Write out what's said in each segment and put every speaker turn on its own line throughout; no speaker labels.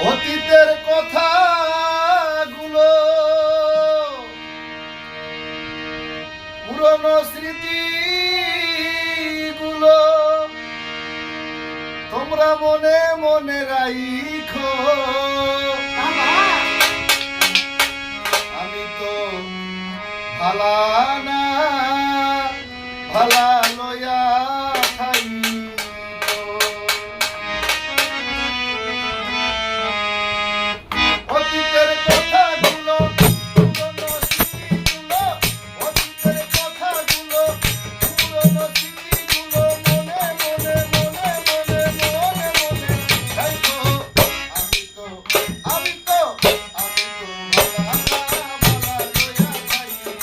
অতীতের কথাগুলো পুরনো স্মৃতিগুলো তোমরা মনে মনে রাইখো। আমি তো ভালা না ভালা লয়া থাইকো। অতীতের কথাগুলো পুরনো স্মৃতিগুলো, অতীতের কথাগুলো পুরনো স্মৃতিগুলো মনে মনে মনে মনে মনে মনে রাইখো। আমি তো আমি তো আমি তো ভালা না ভালা লয়া থাইকো।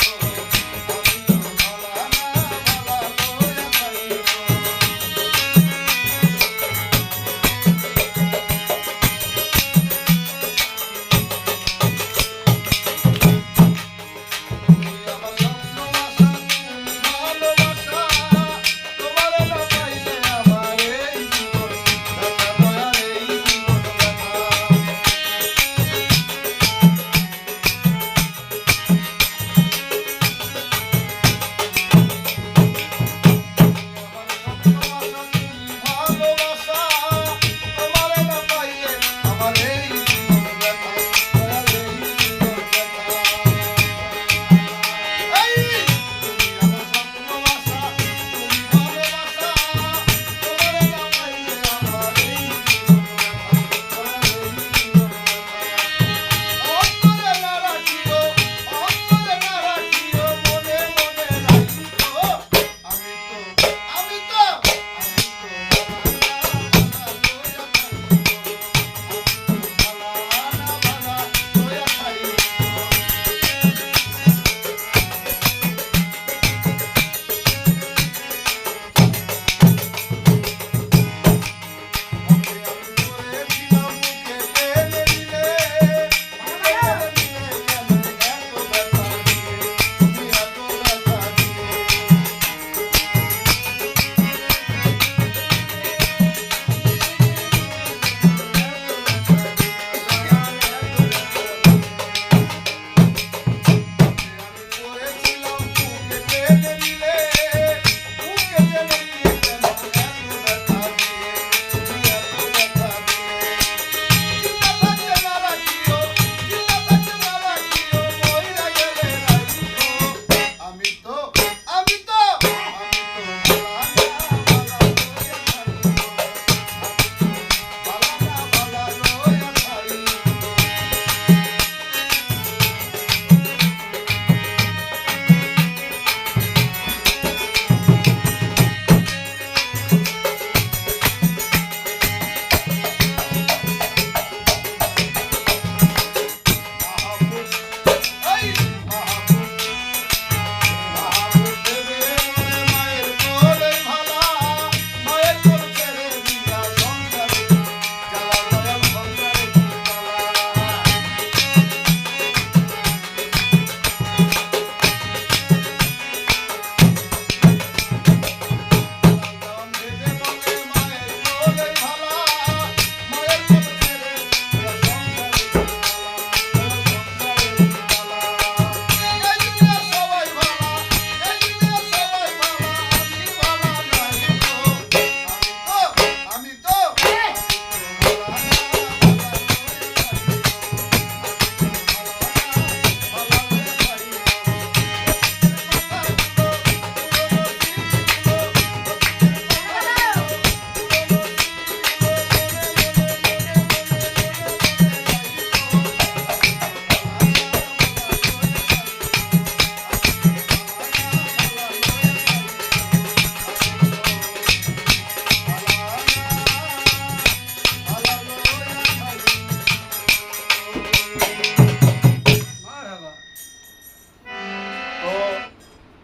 আমি তো ভালা না ভালা লয়া থাইকো।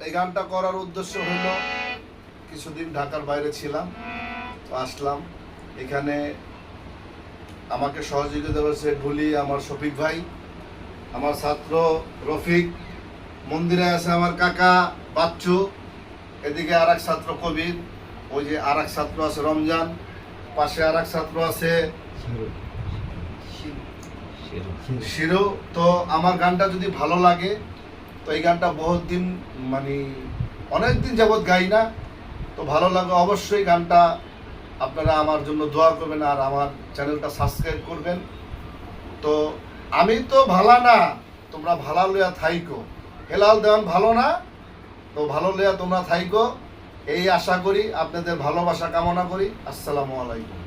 এই গানটা করার উদ্দেশ্য হলো কিছুদিন ঢাকার বাইরে ছিলাম, তো আসলাম এখানে। আমাকে সহযোগিতা করেছে ঢুলি আমার শফিক ভাই, আমার ছাত্র রফিক, মন্দিরে আছে আমার কাকা বাচ্চু, এদিকে আর এক ছাত্র কবির, ওই যে আর এক ছাত্র আছে রমজান, পাশে আর এক ছাত্র আছে শিরো। তো আমার গানটা যদি ভালো লাগে, তো এই গানটা বহুত দিন মানে অনেক দিন যাবৎ গাই না, তো ভালো লাগে অবশ্যই গানটা আপনারা আমার জন্য দোয়া করবেন আর আমার চ্যানেলটা সাবস্ক্রাইব করবেন। তো আমি তো ভালো না, তোমরা ভালো লইয়া থাইকো, হেলাল দেওয়ান ভালো না, তো ভালো লইয়া তোমরা থাইকো, এই আশা করি, আপনাদের ভালোবাসা কামনা করি। আসসালামু আলাইকুম।